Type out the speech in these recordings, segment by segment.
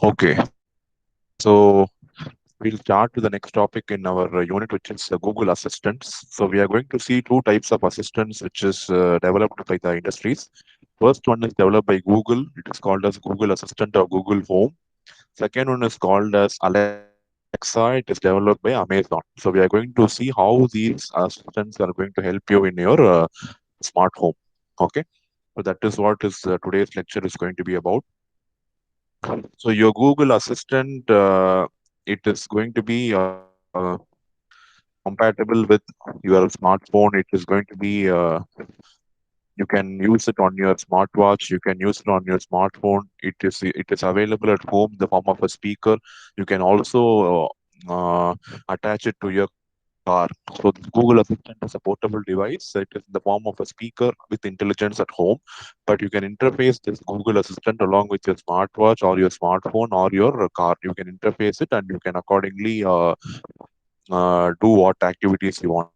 Okay, so we'll start with the next topic in our unit, which is Google Assistants. So we are going to see two types of assistants, which is developed by the industries. First one is developed by Google. It is called as Google Assistant or Google Home. Second one is called as Alexa. It is developed by Amazon. So we are going to see how these assistants are going to help you in your smart home. Okay, so that is what is today's lecture is going to be about. So your Google Assistant, it is going to be compatible with your smartphone. It is going to be you can use it on your smartwatch. You can use it on your smartphone. It is available at home in the form of a speaker. You can also attach it to your car. So the Google Assistant is a portable device. It is in the form of a speaker with intelligence at home, but you can interface this Google Assistant along with your smartwatch or your smartphone or your car. You can interface it and you can accordingly do what activities you want.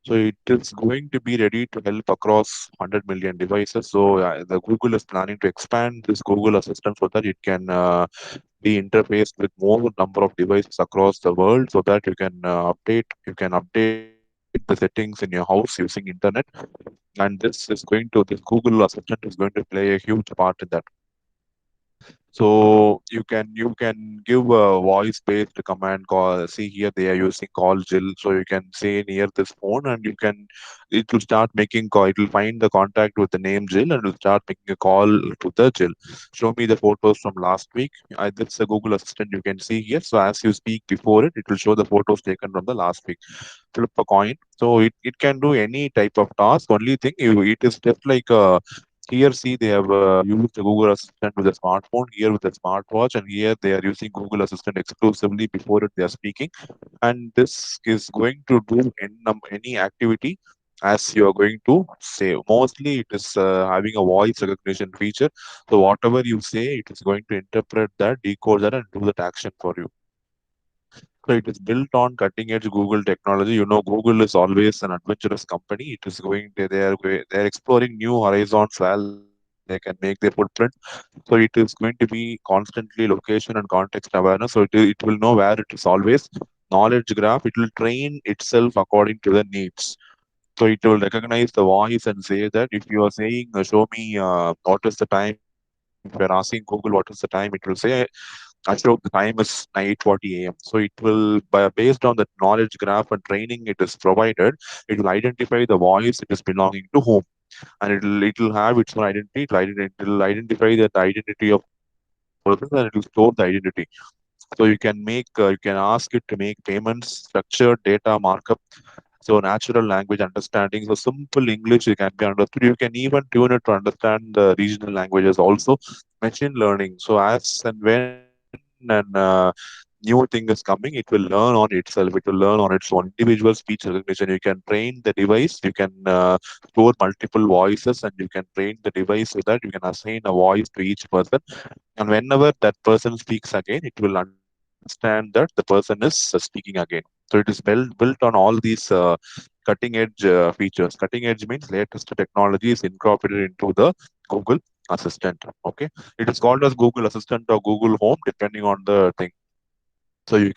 So it is going to be ready to help across 100 million devices. So the Google is planning to expand this Google Assistant so that it can be interfaced with more number of devices across the world, so that you can update the settings in your house using internet. And this Google Assistant is going to play a huge part in that. So you can give a voice based command call. See here they are using call Jill. So you can say near this phone and it will start making call. It will find the contact with the name Jill and will start making a call to the Jill. Show me the photos from last week. That's a Google Assistant you can see here. So as you speak before it, it will show the photos taken from the last week. Flip a coin. So it can do any type of task. Only thing it is just like here, see, they have used the Google Assistant with a smartphone, here with a smartwatch, and here they are using Google Assistant exclusively before it they are speaking. And this is going to do any activity as you are going to say. Mostly, it is having a voice recognition feature. So whatever you say, it is going to interpret that, decode that, and do that action for you. So it is built on cutting edge Google technology. You know, Google is always an adventurous company. It is going to, they are exploring new horizons while they can make their footprint. So it is going to be constantly location and context awareness. So it will know where it is always. Knowledge graph, it will train itself according to the needs. So it will recognize the voice and say that if you are saying, show me what is the time, if you're asking Google what is the time, it will say, Ashok, the time is 8:40 a.m. So it will, based on the knowledge graph and training it is provided, it will identify the voice it is belonging to whom, and it will have its own identity. It will identify that the identity of person and it will store the identity. So you can ask it to make payments, structured data markup, so natural language understanding. So simple English it can be understood. You can even tune it to understand the regional languages also. Machine learning. So as and when new thing is coming, it will learn on itself. It will learn on its own. Individual speech recognition. You can train the device. You can store multiple voices, and you can train the device so that you can assign a voice to each person. And whenever that person speaks again, it will understand that the person is speaking again. So it is built on all these cutting edge features. Cutting edge means latest technology is incorporated into the Google Assistant. Okay, it is called as Google Assistant or Google Home, depending on the thing. So you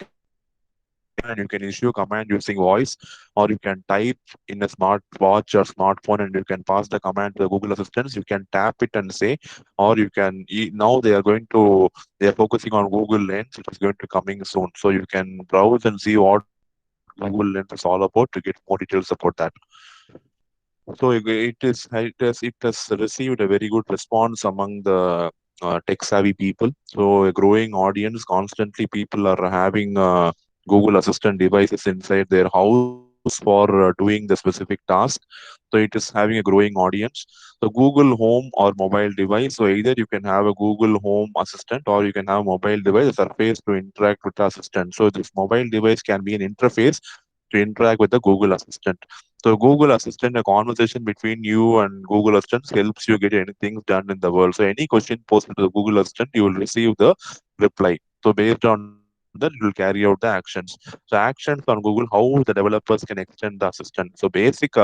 can issue command using voice, or you can type in a smartwatch or smartphone and you can pass the command to the Google Assistants. You can tap it and say, or you can now they are focusing on Google Lens. It is going to coming soon. So you can browse and see what Google Lens is all about to get more details about that. So it has received a very good response among the tech savvy people. So a growing audience, constantly people are having Google Assistant devices inside their house for doing the specific task. So it is having a growing audience. So Google Home or mobile device. So either you can have a Google Home Assistant or you can have mobile device, a surface to interact with the assistant. So this mobile device can be an interface to interact with the Google Assistant. So Google Assistant, a conversation between you and Google Assistant helps you get anything done in the world. So any question posted to the Google Assistant, you will receive the reply. So based on that, it will carry out the actions. So actions on Google, how the developers can extend the assistant. So basic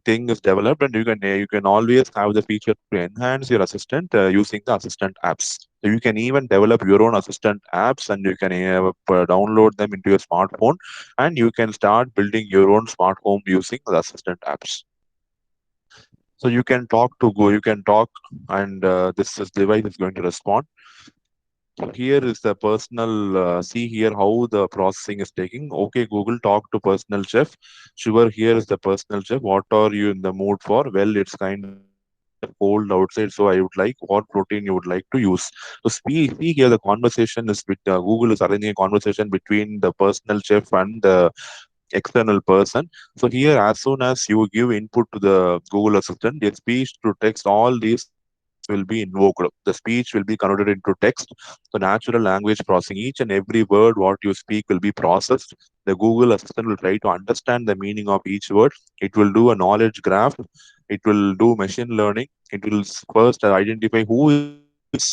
thing is developed, and you can always have the feature to enhance your assistant using the assistant apps. So you can even develop your own assistant apps, and you can download them into your smartphone, and you can start building your own smart home using the assistant apps. So you can talk to go, you can talk, and this device is going to respond. So here is the personal, see here how the processing is taking. Okay, Google, talk to personal chef. Sure, here is the personal chef. What are you in the mood for? Well, it's kind of cold outside, so I would like what protein you would like to use. So see here the conversation is with Google is arranging a conversation between the personal chef and the external person. So here, as soon as you give input to the Google Assistant, the speech to text, all these will be invoked. The speech will be converted into text. So natural language processing, each and every word what you speak will be processed. The Google Assistant will try to understand the meaning of each word. It will do a knowledge graph. It will do machine learning. It will first identify who is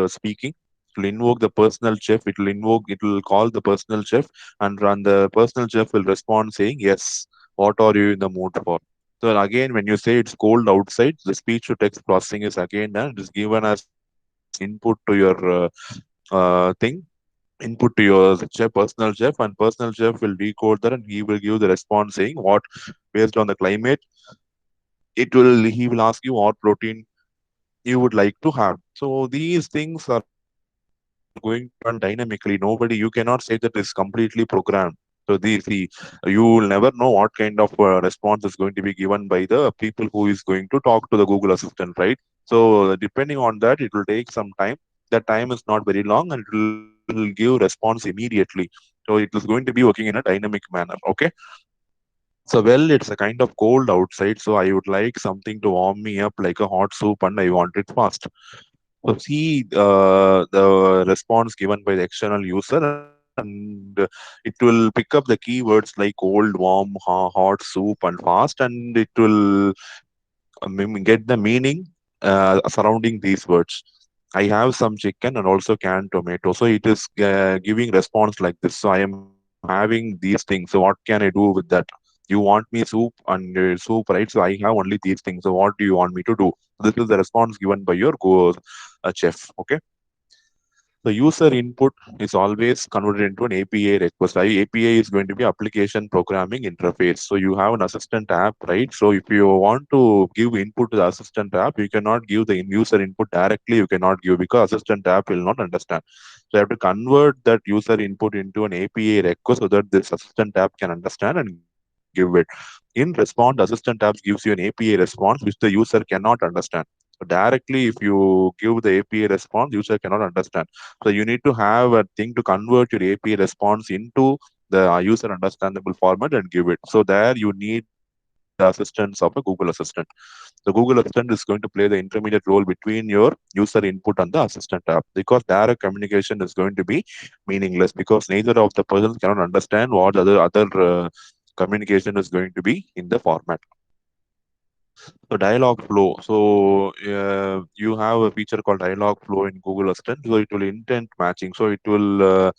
speaking. It will invoke the personal chef. It will call the personal chef, and run the personal chef will respond saying, yes, what are you in the mood for? So again, when you say it's cold outside, the speech to text processing is again done. It is given as input to your thing, input to your personal chef, and personal chef will decode that, and he will give the response saying what, based on the climate, he will ask you what protein you would like to have. So these things are going to run dynamically. Nobody, you cannot say that it's completely programmed. So you will never know what kind of response is going to be given by the people who is going to talk to the Google Assistant, right? So depending on that, it will take some time. That time is not very long, and it will give response immediately. So it is going to be working in a dynamic manner. Okay. So, well, it's a kind of cold outside, so I would like something to warm me up like a hot soup, and I want it fast. So, see the response given by the external user, and it will pick up the keywords like cold, warm, hot, soup, and fast, and it will get the meaning surrounding these words. I have some chicken and also canned tomato. So it is giving response like this. So I am having these things. So what can I do with that? You want me soup and soup, right? So I have only these things. So what do you want me to do? This is the response given by your go chef. Okay. The user input is always converted into an API request. API is going to be application programming interface. So you have an assistant app, right? So if you want to give input to the assistant app, you cannot give the user input directly. You cannot give because assistant app will not understand. So you have to convert that user input into an API request so that this assistant app can understand and give it. In response, assistant apps gives you an API response which the user cannot understand. So directly, if you give the API response, user cannot understand. So you need to have a thing to convert your API response into the user understandable format and give it. So there you need the assistance of a Google Assistant. The Google Assistant is going to play the intermediate role between your user input and the assistant app, because direct communication is going to be meaningless because neither of the persons cannot understand what other communication is going to be in the format. So dialog flow. So you have a feature called dialog flow in Google Assistant. So it will intent matching. So it will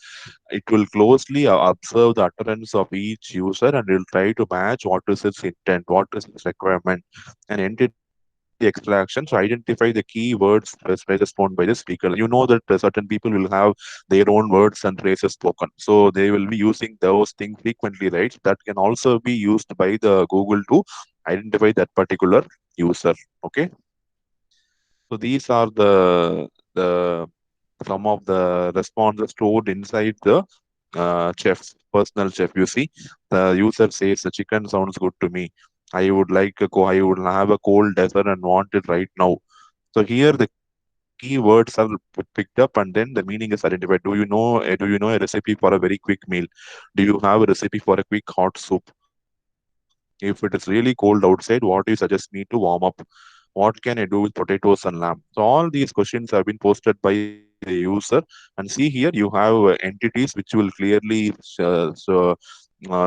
closely observe the utterance of each user, and it will try to match what is its intent, what is its requirement, and entity extraction. So identify the key words phrases spoken by the speaker. You know that certain people will have their own words and phrases spoken. So they will be using those things frequently, right? That can also be used by the Google to identify that particular user. Okay. So these are the some of the responses stored inside the chef's personal chef. You see, the user says the chicken sounds good to me. I would have a cold dessert and want it right now. So here the keywords are picked up, and then the meaning is identified. Do you know a recipe for a very quick meal? Do you have a recipe for a quick hot soup? If it is really cold outside, what do you suggest me to warm up? What can I do with potatoes and lamb? So all these questions have been posted by the user. And see here, you have entities which will clearly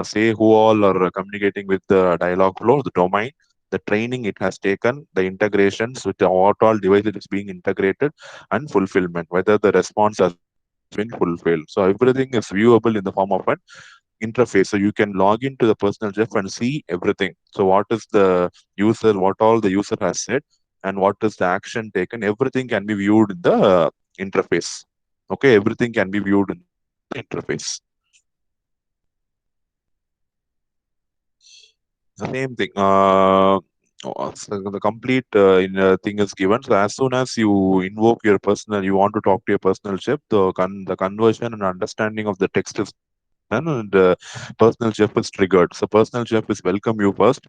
say who all are communicating with the dialog flow, the domain, the training it has taken, the integrations with what all devices is being integrated, and fulfillment, whether the response has been fulfilled. So everything is viewable in the form of an interface. So you can log into the personal chef and see everything. So what is the user, what all the user has said, and what is the action taken. Everything can be viewed in the interface. Okay, everything can be viewed in the interface. The same thing. So the complete thing is given. So as soon as you invoke your personal, you want to talk to your personal chef, the conversion and understanding of the text is done, and personal chef is triggered. So personal chef is welcome you first.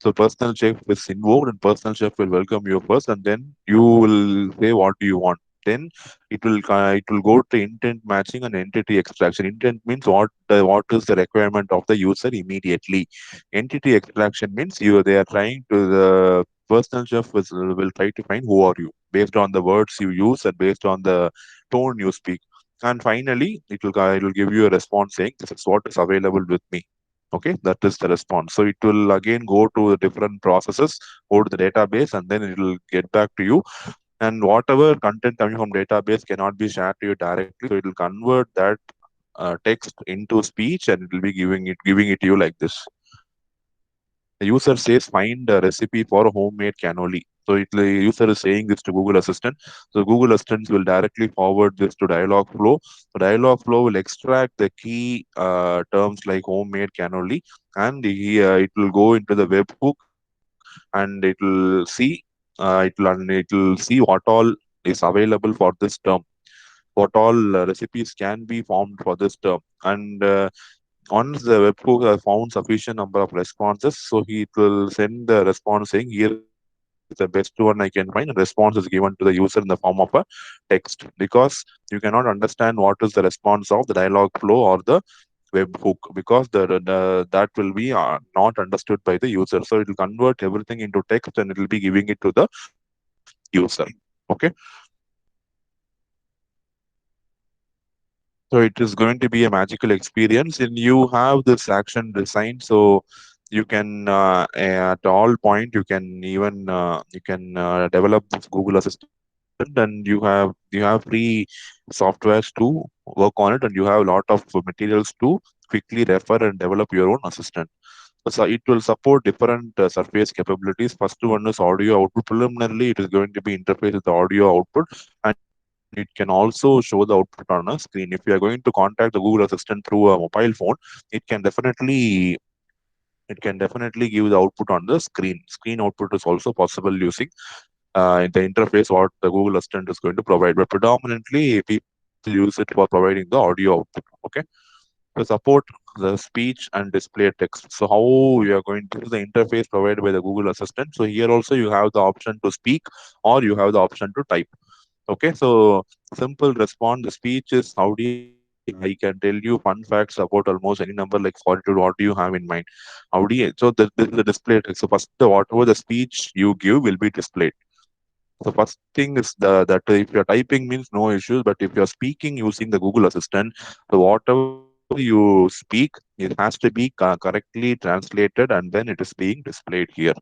So personal chef is invoked, and personal chef will welcome you first, and then you will say what do you want. Then it will go to intent matching and entity extraction. Intent means what is the requirement of the user immediately. Entity extraction means they are trying to the personal chef will try to find who are you based on the words you use and based on the tone you speak. And finally, it will give you a response saying this is what is available with me. Okay, that is the response. So it will again go to the different processes, go to the database, and then it will get back to you. And whatever content coming from database cannot be shared to you directly, so it will convert that text into speech, and it will be giving it to you like this. The user says find a recipe for a homemade cannoli. So the user is saying this to Google Assistant. So Google Assistant will directly forward this to Dialogflow. So Dialogflow will extract the key terms like homemade cannoli, and it will go into the webhook, and it will see what all is available for this term, what all recipes can be formed for this term. And once the webhook has found sufficient number of responses, so he will send the response saying, here is the best one I can find. And response is given to the user in the form of a text, because you cannot understand what is the response of the dialog flow or the webhook, because that will be not understood by the user. So it will convert everything into text, and it will be giving it to the user. Okay. So it is going to be a magical experience, and you have this action design. So you can at all point you can develop this Google Assistant, and you have free softwares to work on it, and you have a lot of materials to quickly refer and develop your own assistant. So it will support different surface capabilities. First one is audio output. Preliminarily, it is going to be interface with the audio output, and it can also show the output on a screen. If you are going to contact the Google Assistant through a mobile phone, it can definitely it can definitely give the output on the screen. Screen output is also possible using the interface what the Google Assistant is going to provide. But predominantly, people use it for providing the audio output. Okay, to support the speech and display text. So how you are going to use the interface provided by the Google Assistant. So here also you have the option to speak, or you have the option to type. Okay, so simple response. The speech is howdy. I can tell you fun facts about almost any number like 42. What do you have in mind? Howdy. So this is the display text. So first, whatever the speech you give will be displayed. So first thing is that if you're typing means no issues, but if you're speaking using the Google Assistant, so whatever you speak, it has to be correctly translated, and then it is being displayed here.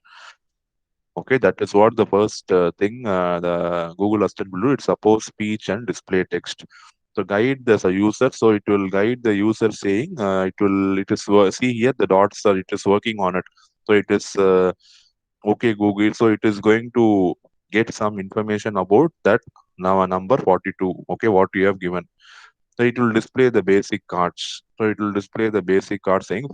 Okay, that is what the first thing the Google Assistant will do. It supports speech and display text. So guide the user. So it will guide the user saying it is see here the dots are it is working on it. So it is okay Google. So it is going to get some information about that now number 42. Okay, what you have given. So it will display the basic cards. So it will display the basic card saying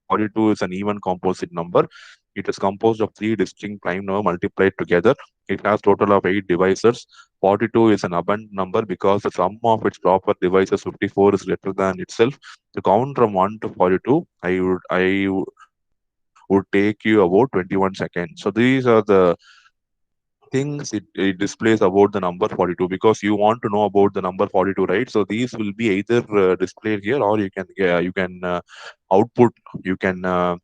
42 is an even composite number. It is composed of three distinct prime number multiplied together. It has total of 8 devices. 42 is an abundant number because the sum of its proper devices 54 is greater than itself. To count from 1 to 42, I would take you about 21 seconds. So these are the things it displays about the number 42, because you want to know about the number 42, right? So these will be either displayed here, or you can output, you can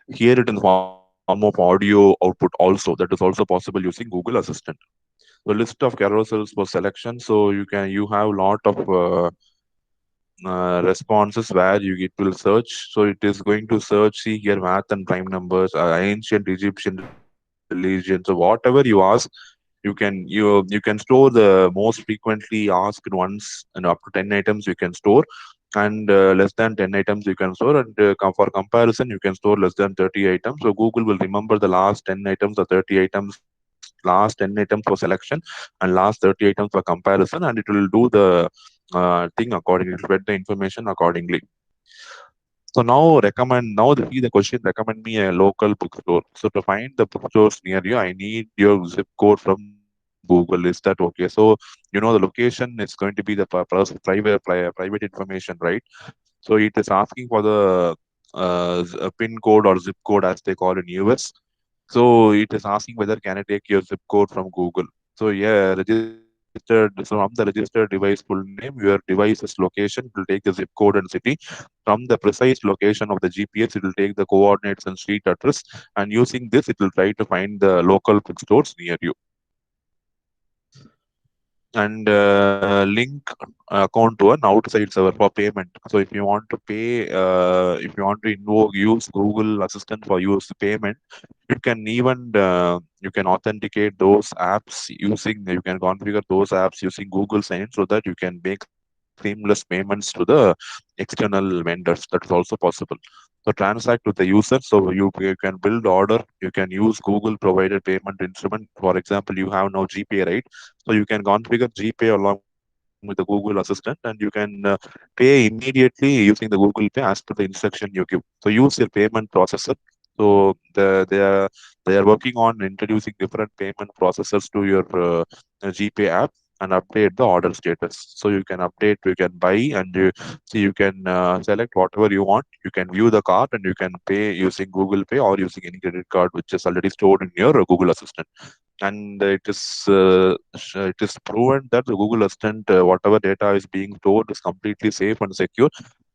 hear it in the form of audio output also. That is also possible using Google Assistant. The list of carousels for selection. So you have lot of responses where it will search. So it is going to search, see here math and prime numbers, ancient Egyptian religion. So whatever you ask, you can store the most frequently asked ones, and up to 10 items you can store. and less than 10 items you can store, and for comparison you can store less than 30 items. So Google will remember the last 10 items or 30 items, last 10 items for selection and last 30 items for comparison, and it will do the thing accordingly. It will get the information accordingly. So now recommend, now the see the question, recommend me a local bookstore. So to find the bookstores near you, I need your zip code from Google. Is that okay? So the location is going to be the private information, right? So it is asking for the pin code or zip code as they call in US. So it is asking whether can I take your zip code from Google. So yeah, registered. So from the registered device full name, your device's location, it will take the zip code and city. From the precise location of the GPS, it will take the coordinates and street address. And using this, it will try to find the local bookstores near you. And link account to an outside server for payment. So if you want to pay, if you want to use Google Assistant for use payment, you can even you can authenticate those apps using, you can configure those apps using Google Sign so that you can make seamless payments to the external vendors. That is also possible. So transact with the user. So you can build order. You can use Google provided payment instrument. For example, you have now GPay, right? So you can configure GPay along with the Google Assistant, and you can pay immediately using the Google Pay as per the instruction you give. So use your payment processor. So they are working on introducing different payment processors to your GPay app and update the order status. So you can update, you can buy, and you can select whatever you want. You can view the card and you can pay using Google Pay or using any credit card which is already stored in your Google Assistant. And it is proven that the Google Assistant, whatever data is being stored, is completely safe and secure,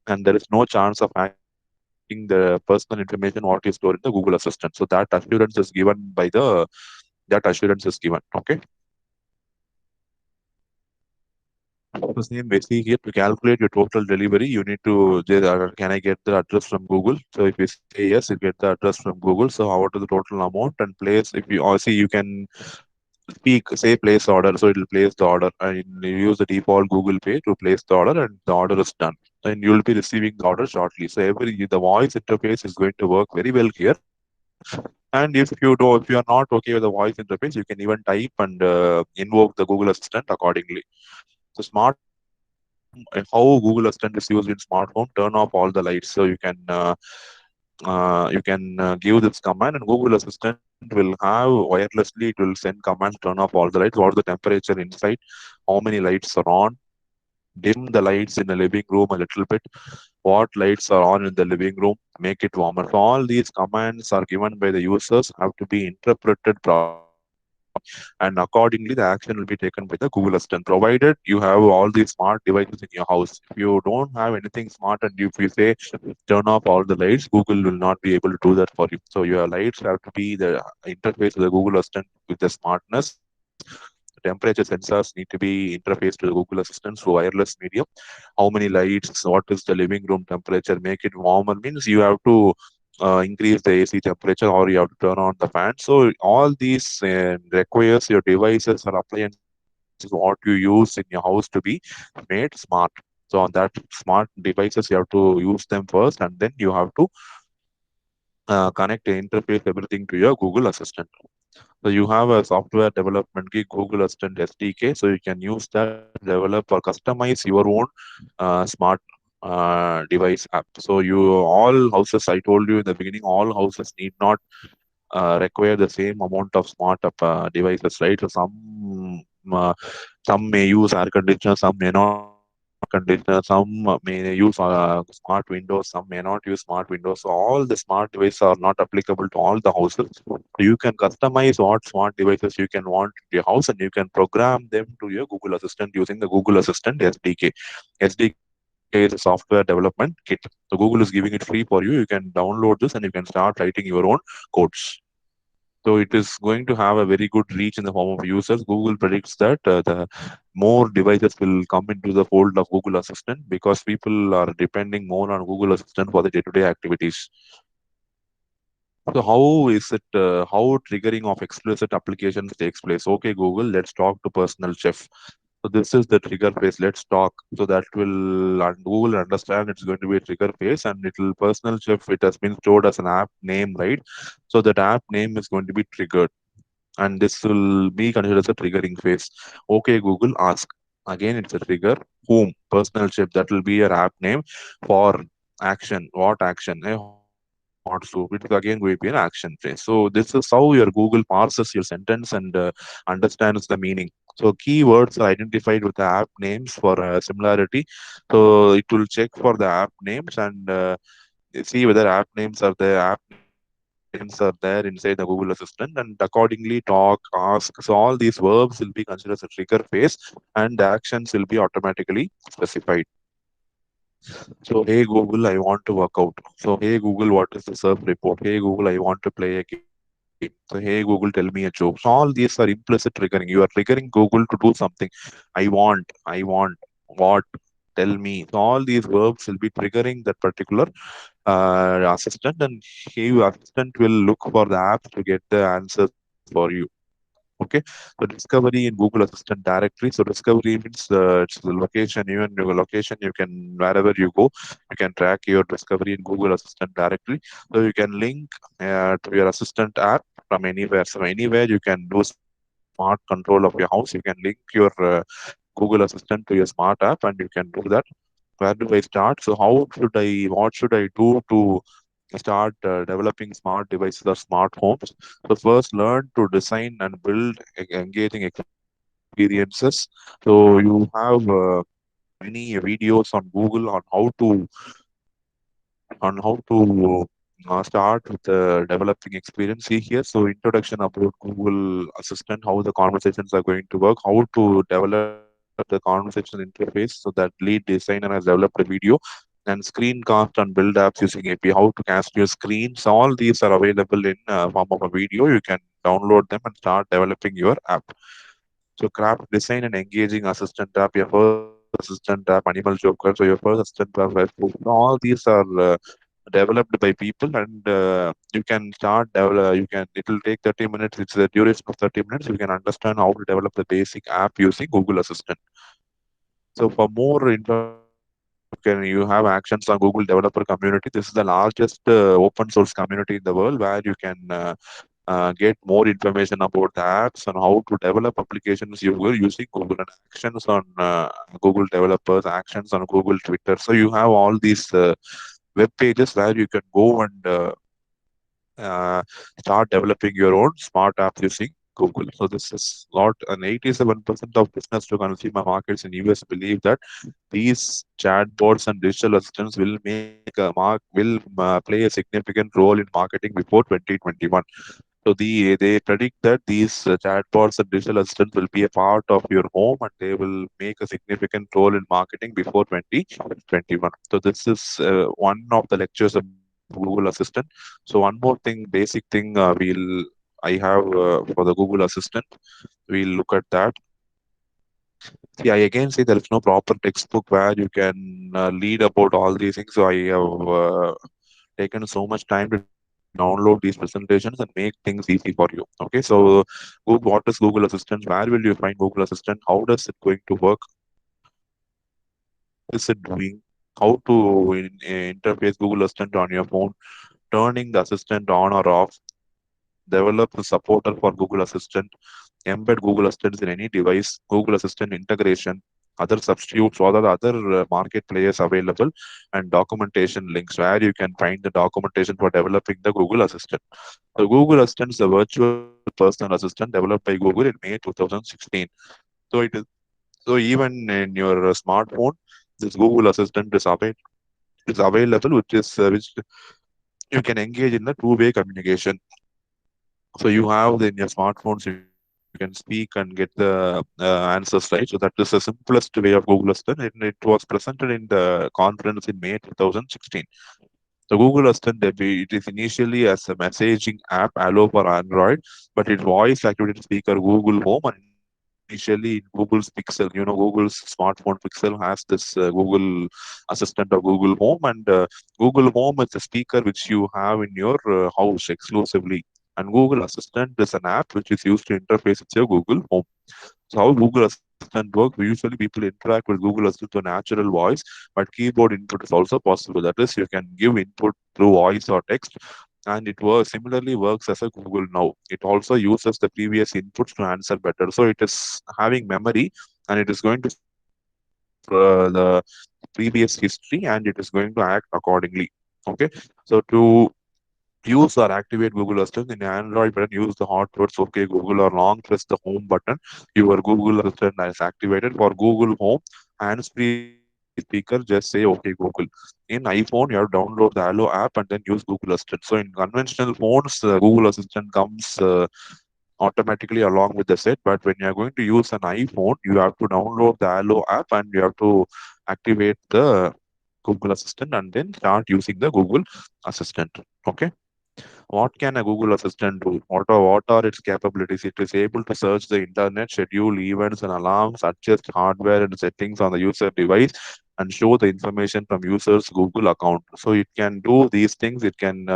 and there is no chance of hacking the personal information what is stored in the Google Assistant. So that assurance is given. Okay. So same way, see here, to calculate your total delivery, you need to, can I get the address from Google? So if you say yes, you get the address from Google. So what is the total amount and place? If you, or see, you can speak, say place order, so it will place the order, and you use the default Google Pay to place the order, and the order is done. And you will be receiving the order shortly. So the voice interface is going to work very well here. And if you are not okay with the voice interface, you can even type and invoke the Google Assistant accordingly. So smart home, how Google Assistant is used in smart home, turn off all the lights. So you can give this command, and Google Assistant will have wirelessly, it will send commands, turn off all the lights, what's the temperature inside, how many lights are on, dim the lights in the living room a little bit, what lights are on in the living room, make it warmer. So all these commands are given by the users, have to be interpreted properly, and accordingly the action will be taken by the Google Assistant, provided you have all these smart devices in your house. If you don't have anything smart and if you say turn off all the lights, Google will not be able to do that for you. So your lights have to be the interface with the Google Assistant with the smartness. Temperature sensors need to be interfaced to the Google Assistant through wireless medium. How many lights, what is the living room temperature, make it warmer means you have to increase the AC temperature or you have to turn on the fan. So all these requires your devices or appliances what you use in your house to be made smart. So on that smart devices, you have to use them first, and then you have to connect, interface everything to your Google Assistant. So you have a software development kit, Google Assistant SDK. So you can use that, develop or customize your own smart device app. So you all houses, I told you in the beginning, all houses need not require the same amount of smart devices, right? So some may use air conditioner, some may not use air conditioner, some may use smart windows, some may not use smart windows. So all the smart devices are not applicable to all the houses. You can customize what smart devices you can want in your house, and you can program them to your Google Assistant using the Google Assistant SDK. SDK is a software development kit. So Google is giving it free for you. You can download this and you can start writing your own codes. So it is going to have a very good reach in the form of users. Google predicts that the more devices will come into the fold of Google Assistant because people are depending more on Google Assistant for the day-to-day activities. So how triggering of explicit applications takes place? Okay, Google, let's talk to personal chef. So this is the trigger phase. Let's talk. So that will Google understand it's going to be a trigger phase, and it will personal chef. It has been stored as an app name, right? So that app name is going to be triggered, and this will be considered as a triggering phase. Okay, Google, ask. Again, it's a trigger. Whom? Personal chef. That will be your app name for action. What action? A hot soup. It's again going to be an action phase. So this is how your Google parses your sentence and understands the meaning. So keywords are identified with the app names for similarity. So it will check for the app names and see whether app names are there, app names are there inside the Google Assistant, and accordingly talk, ask. So all these verbs will be considered as a trigger phase, and the actions will be automatically specified. So, hey Google, I want to work out. So, hey Google, what is the surf report? Hey Google, I want to play a game. So, hey Google, tell me a joke. So, all these are implicit triggering. You are triggering Google to do something. I want, what, tell me. So, all these verbs will be triggering that particular assistant, and he assistant will look for the apps to get the answers for you. Okay, so discovery in Google Assistant directory. So discovery means it's the location, even your location. You can wherever you go, you can track your discovery in Google Assistant directory. So you can link to your assistant app from anywhere. So anywhere you can do smart control of your house. You can link your Google Assistant to your smart app, and you can do that. Where do I start? So what should I do to start developing smart devices or smart homes? So first, learn to design and build engaging experiences. So you have many videos on Google on how to start with the developing experience. See here, so introduction about Google Assistant, how the conversations are going to work, how to develop the conversation interface. So that lead designer has developed a video, and screencast and build apps using API, how to cast your screens. All these are available in form of a video. You can download them and start developing your app. So craft, design and engaging assistant app, your first assistant app, Animal Joker. So your first assistant app, Facebook. All these are developed by people, and you can start develop. You can. It will take 30 minutes. It's the duration of 30 minutes. You can understand how to develop the basic app using Google Assistant. So for more information, you have actions on Google Developer Community. This is the largest open source community in the world where you can get more information about the apps and how to develop applications you were using Google, and actions on Google developers, actions on Google Twitter. So you have all these web pages where you can go and uh, start developing your own smart apps using Google. So this is not an 87% of business to consumer markets in US believe that these chatbots and digital assistants will play a significant role in marketing before 2021. So they predict that these chatbots and digital assistants will be a part of your home, and they will make a significant role in marketing before 2021. So this is one of the lectures about Google Assistant. So one more thing, basic thing, I have for the Google Assistant. We'll look at that. See, I again say there is no proper textbook where you can lead about all these things. So I have taken so much time to download these presentations and make things easy for you. Okay, so Google, what is Google Assistant? Where will you find Google Assistant? How does it going to work? What is it doing? How to interface Google Assistant on your phone? Turning the assistant on or off. Develop a supporter for Google Assistant. Embed Google Assistant in any device. Google Assistant integration. Other substitutes, or the other market players available, and documentation links where you can find the documentation for developing the Google Assistant. The Google Assistant is a virtual personal assistant developed by Google in May 2016. So so even in your smartphone, this Google Assistant is available, which you can engage in the two-way communication. So you have in your smartphones, you can speak and get the answers right. So that is the simplest way of Google Assistant, and it was presented in the conference in May 2016. The Google Assistant, it is initially as a messaging app, Allo for Android, but its voice activated speaker Google Home, and initially in Google's Pixel. Google's smartphone Pixel has this Google Assistant or Google Home, and Google Home is a speaker which you have in your house exclusively. And Google Assistant is an app which is used to interface with your Google Home. So how Google Assistant works, usually people interact with Google Assistant through natural voice, but keyboard input is also possible. That is, you can give input through voice or text, and it works similarly works as a Google Now. It also uses the previous inputs to answer better. So it is having memory, and it is going to store the previous history, and it is going to act accordingly. Okay, so to use or activate Google Assistant in Android button, use the hot words OK Google or long press the home button. Your Google Assistant is activated. For Google Home hands-free speaker, just say OK Google. In iPhone, you have to download the Hello app and then use Google Assistant. So in conventional phones, Google Assistant comes automatically along with the set. But when you are going to use an iPhone, you have to download the Hello app and you have to activate the Google Assistant and then start using the Google Assistant. Okay. What can a Google Assistant do? What are its capabilities? It is able to search the internet, schedule events and alarms, adjust hardware and settings on the user device, and show the information from users' Google account. So it can do these things. It can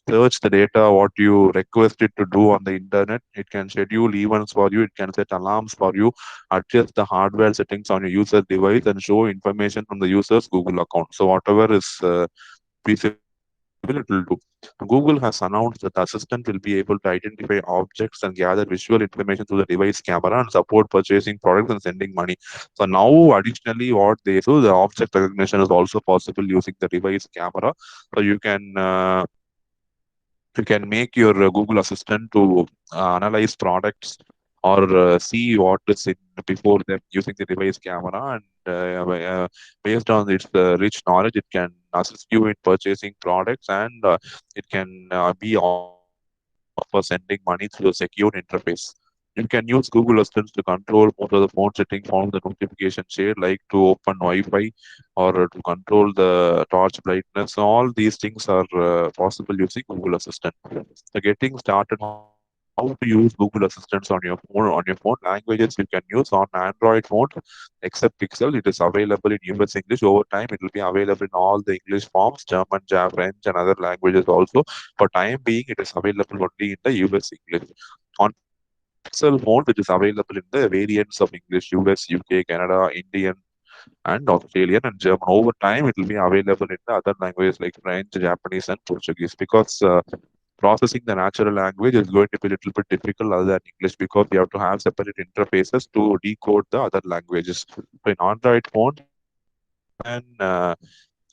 search the data, what you request it to do on the internet. It can schedule events for you. It can set alarms for you, adjust the hardware settings on your user device, and show information from the user's Google account. So whatever is feasible, it will do. Google has announced that the assistant will be able to identify objects and gather visual information through the device camera and support purchasing products and sending money. So now, additionally, what they do, the object recognition is also possible using the device camera. So you can make your Google Assistant to analyze products or see what is in before them using the device camera, and based on its rich knowledge, it can assist you in purchasing products, and it can be also for sending money through a secure interface. You can use Google Assistant to control most of the phone settings found in the notification shade, like to open Wi-Fi or to control the torch brightness. All these things are possible using Google Assistant. So getting started, how to use Google Assistants on your phone. Languages you can use on Android phone, except Pixel. It is available in US English. Over time, it will be available in all the English forms, German, French, and other languages also. For time being, it is available only in the US English. On Pixel phones, it is available in the variants of English, US, UK, Canada, Indian, and Australian and German. Over time, it will be available in the other languages like French, Japanese, and Portuguese, because processing the natural language is going to be a little bit difficult other than English, because you have to have separate interfaces to decode the other languages. So in Android phones, German,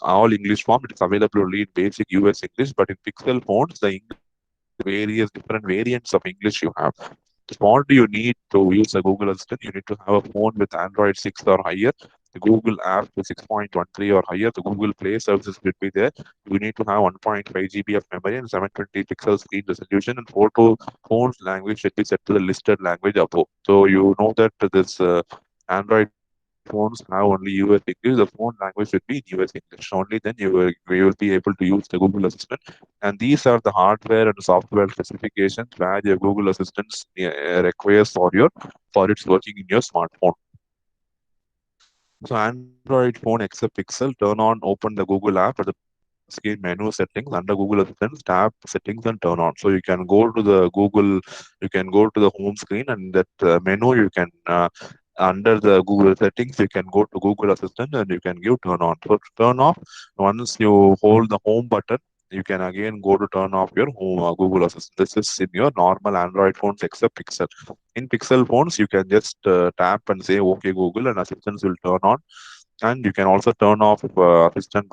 all English form, it is available only in basic US English, but in Pixel phones, the English various different variants of English you have. What do you need to use a Google Assistant? You need to have a phone with Android 6 or higher, the Google app with 6.13 or higher, the Google Play services will be there. You need to have 1.5 GB of memory and 720 pixel screen resolution, and photo phone's language should be set to the listed language above. So you know that this Android phones have only US English. The phone language should be in US English. Only then you will be able to use the Google Assistant. And these are the hardware and software specifications where your Google Assistant requires for its working in your smartphone. So Android phone except Pixel, turn on, open the Google app at the screen menu settings under Google Assistant, tap settings and turn on. So you can go to the Google, you can go to the home screen, and that menu you can under the Google settings, you can go to Google Assistant and you can give turn on. So to turn off, once you hold the home button, you can again go to turn off your home Google Assistant. This is in your normal Android phones except Pixel. In Pixel phones, you can just tap and say OK Google, and assistants will turn on. And you can also turn off assistant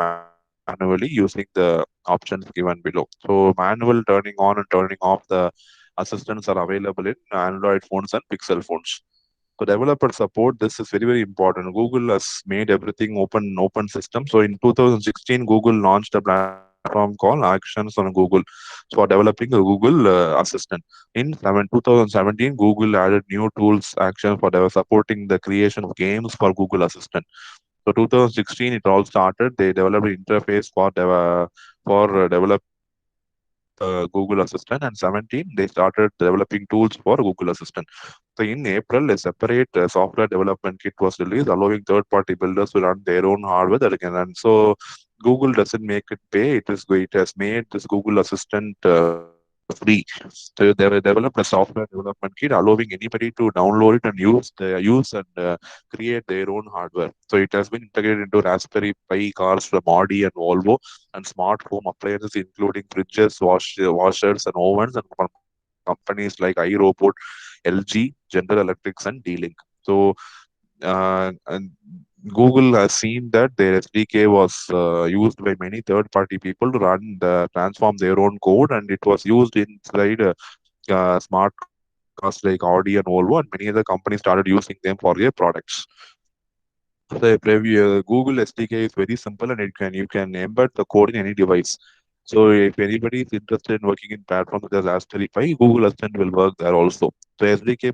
manually using the options given below. So manual turning on and turning off the assistants are available in Android phones and Pixel phones. So developer support, this is very, very important. Google has made everything open system. So in 2016, Google launched a platform called Actions on Google for developing a Google Assistant. In 2017, Google added new tools action for supporting the creation of games for Google Assistant. So 2016, it all started. They developed an interface for developing Google Assistant, and 17 they started developing tools for Google Assistant. So in April, a separate software development kit was released, allowing third-party builders to run their own hardware that can run. So Google doesn't make it pay. It has made this Google Assistant free. free. So they have developed a software development kit allowing anybody to download it and use and create their own hardware. So it has been integrated into Raspberry Pi cars from Audi and Volvo and smart home appliances including fridges, washers and ovens and from companies like iRobot, LG, General Electrics and D-Link. So and Google has seen that their SDK was used by many third-party people to transform their own code, and it was used inside smart cars like Audi and Volvo, and many other companies started using them for their products. Google SDK is very simple, and you can embed the code in any device. So if anybody is interested in working in platforms such as Raspberry Pi, Google Assistant will work there also. So SDK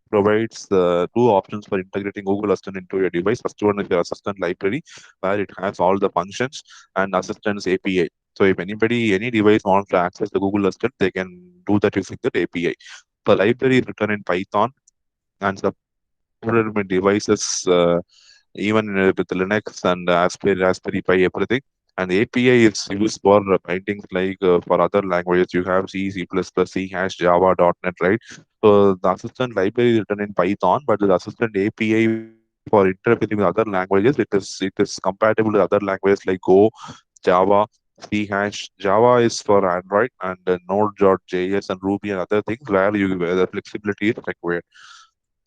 provides two options for integrating Google Assistant into your device. First one is your Assistant library, where it has all the functions, and Assistant's API. So if any device wants to access the Google Assistant, they can do that using that API. The library is written in Python and supported with devices, even with Linux and Raspberry Pi, everything. And the API is used for bindings like for other languages. You have C, C++, C hash, Java, .NET, right? So the assistant library is written in Python, but the assistant API for interfacing with other languages, it is compatible with other languages like Go, Java, C hash. Java is for Android and Node.js and Ruby and other things where the flexibility is required.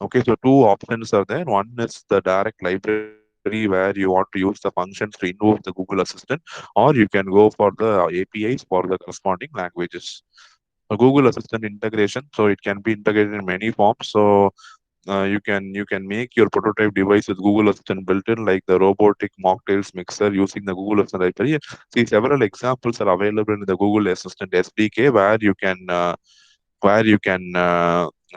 Okay, so two options are there. One is the direct library where you want to use the functions to invoke the Google Assistant, or you can go for the APIs for the corresponding languages. Google Assistant integration, so it can be integrated in many forms. So you can make your prototype device with Google Assistant built in, like the robotic mocktails mixer using the Google Assistant library. See, several examples are available in the Google Assistant SDK where you can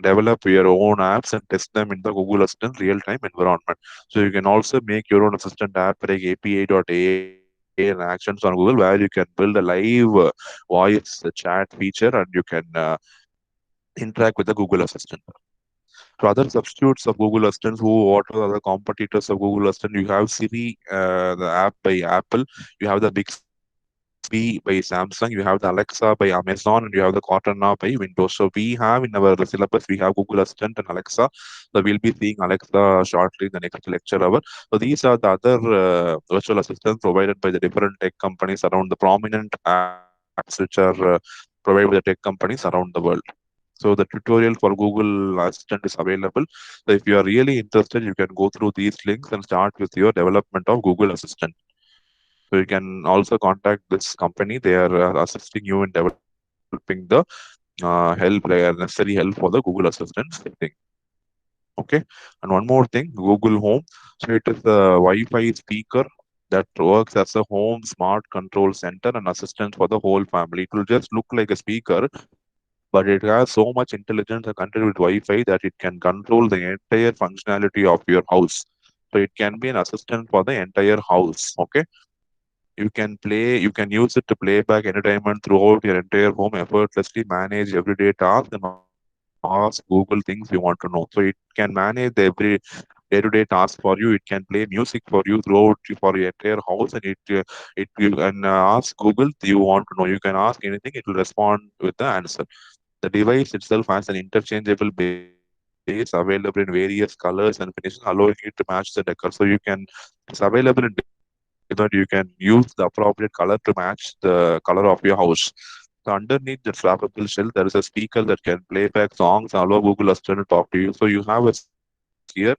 develop your own apps and test them in the Google Assistant real-time environment. So you can also make your own assistant app like API.ai and actions on Google, where you can build a live voice chat feature and you can interact with the Google Assistant. So other substitutes of Google Assistant, what are the other competitors of Google Assistant? You have Siri, the app by Apple. You have the Bixby by Samsung. You have the Alexa by Amazon, and you have the Cortana by Windows. So we have in our syllabus, we have Google Assistant and Alexa. So we'll be seeing Alexa shortly in the next lecture hour. So these are the other virtual assistants provided by the different tech companies around the prominent apps which are provided by the tech companies around the world. So the tutorial for Google Assistant is available. So if you are really interested, you can go through these links and start with your development of Google Assistant. So you can also contact this company. They are assisting you in developing the necessary help for the Google Assistant thing. Okay. And one more thing, Google Home. So it is a Wi-Fi speaker that works as a home smart control center and assistant for the whole family. It will just look like a speaker, but it has so much intelligence and connected with Wi-Fi that it can control the entire functionality of your house. So it can be an assistant for the entire house. Okay. You can use it to play back entertainment throughout your entire home, effortlessly manage everyday tasks and ask Google things you want to know. So it can manage the every day-to-day task for you. It can play music for you for your entire house, and it you can ask Google, do you want to know? You can ask anything, it will respond with the answer. The device itself has an interchangeable base available in various colors and finishes, allowing you to match the decor. So it's available in different colors so that you can use the appropriate color to match the color of your house. So underneath the swappable shell, there is a speaker that can play back songs and allow Google Assistant to talk to you. So you have a sphere.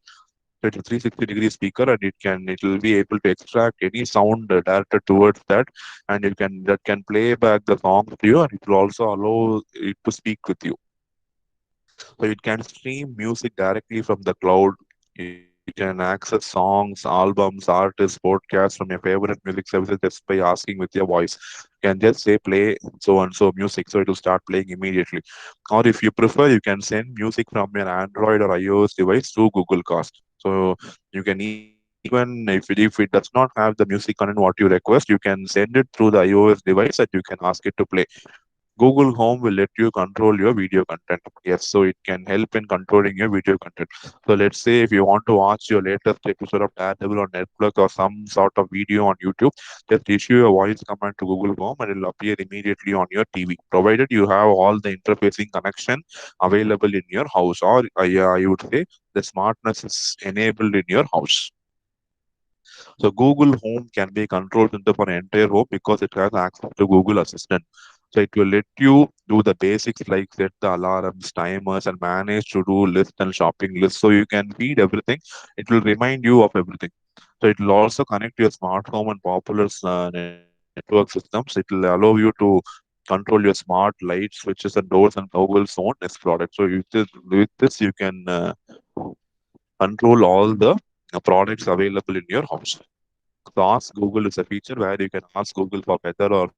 So it's a 360 degree speaker, and it will be able to extract any sound directed towards that, and that can play back the song to you, and it will also allow it to speak with you. So it can stream music directly from the cloud. You can access songs, albums, artists, podcasts from your favorite music services just by asking with your voice. You can just say play so and so music, so it will start playing immediately. Or if you prefer, you can send music from your Android or iOS device to Google Cast. So you can even if it does not have the music content what you request, you can send it through the iOS device and you can ask it to play. Google Home will let you control your video content. Yes, so it can help in controlling your video content. So let's say if you want to watch your latest episode of Daredevil on Netflix or some sort of video on YouTube, just issue a voice command to Google Home and it will appear immediately on your TV, provided you have all the interfacing connection available in your house, or I would say the smartness is enabled in your house. So Google Home can be controlled center for entire home because it has access to Google Assistant. So it will let you do the basics like set the alarms, timers, and manage to-do list and shopping list. So you can feed everything. It will remind you of everything. So it will also connect your smart home and popular network systems. It will allow you to control your smart lights, switches, and doors and toggles on this product. So with this you can control all the products available in your house. So Ask Google is a feature where you can ask Google for weather or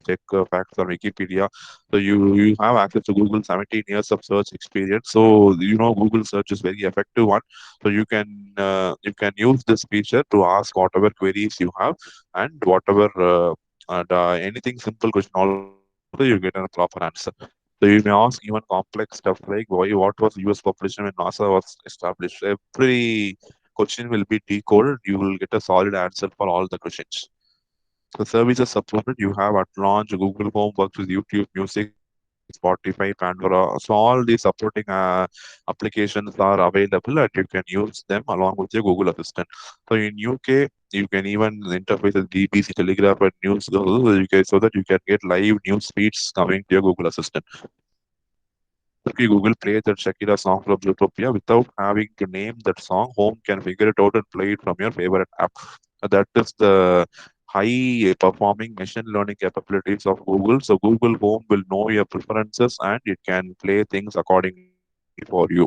check facts on Wikipedia. So you have access to Google 17 years of search experience. So Google search is very effective one. So you can use this feature to ask whatever queries you have, and whatever anything simple question also you get a proper answer. So you may ask even complex stuff like what was the US population when NASA was established. Every question will be decoded. You will get a solid answer for all the questions. The services supported you have at launch. Google Home works with YouTube Music, Spotify, Pandora. So all these supporting applications are available and you can use them along with your Google Assistant. So in UK, you can even interface with BBC, Telegraph, and News so that you can get live news feeds coming to your Google Assistant. Okay, Google play that Shakira song from Zootopia without having to name that song. Home can figure it out and play it from your favorite app. That is the high performing machine learning capabilities of Google. So Google Home will know your preferences and it can play things accordingly for you.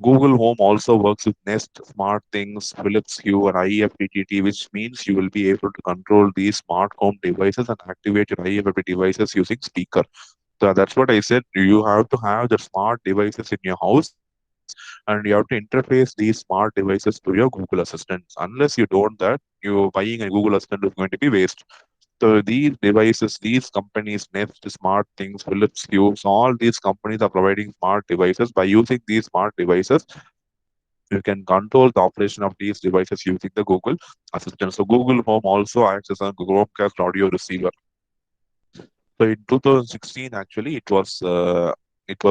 Google Home also works with Nest, SmartThings, Philips Hue, and IFTTT, which means you will be able to control these smart home devices and activate your IFTTT devices using speaker. So that's what I said. You have to have the smart devices in your house and you have to interface these smart devices to your Google Assistant. Unless you don't that, you buying a Google Assistant is going to be waste. So these devices, these companies, Nest, Smart Things, Philips Hue, so all these companies are providing smart devices. By using these smart devices, you can control the operation of these devices using the Google Assistant. So Google Home also acts as a Chromecast audio receiver. So in 2016, actually, it was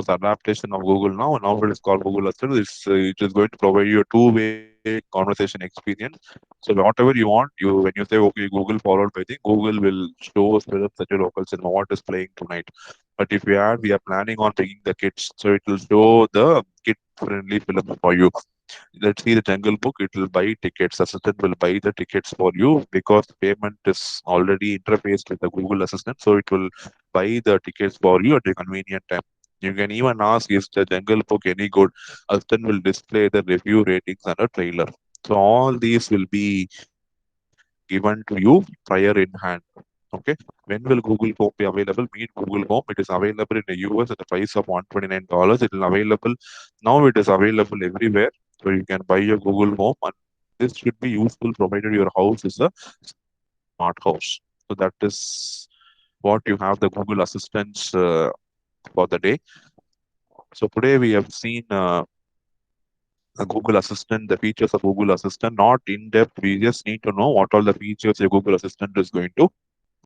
adaptation of Google now. Now it is called Google Assistant. It is going to provide you a two-way conversation experience. So whatever you want, when you say okay Google followed by thing, Google will show films at your local cinema what is playing tonight. But if you add, we are planning on taking the kids, so it will show the kid-friendly films for you. Let's see the Jungle Book, it will buy tickets. Assistant will buy the tickets for you because payment is already interfaced with the Google Assistant. So it will buy the tickets for you at a convenient time. You can even ask, is the Jungle Book any good? Assistant will display the review ratings and a trailer. So all these will be given to you prior in hand. Okay. When will Google Home be available? Meet Google Home. It is available in the US at the price of $129. It is available now. It is available everywhere. So you can buy your Google Home, and this should be useful provided your house is a smart house. So that is what you have the Google Assistants for the day. So today we have seen the Google Assistant, the features of Google Assistant, not in depth. We just need to know what all the features your Google Assistant is going to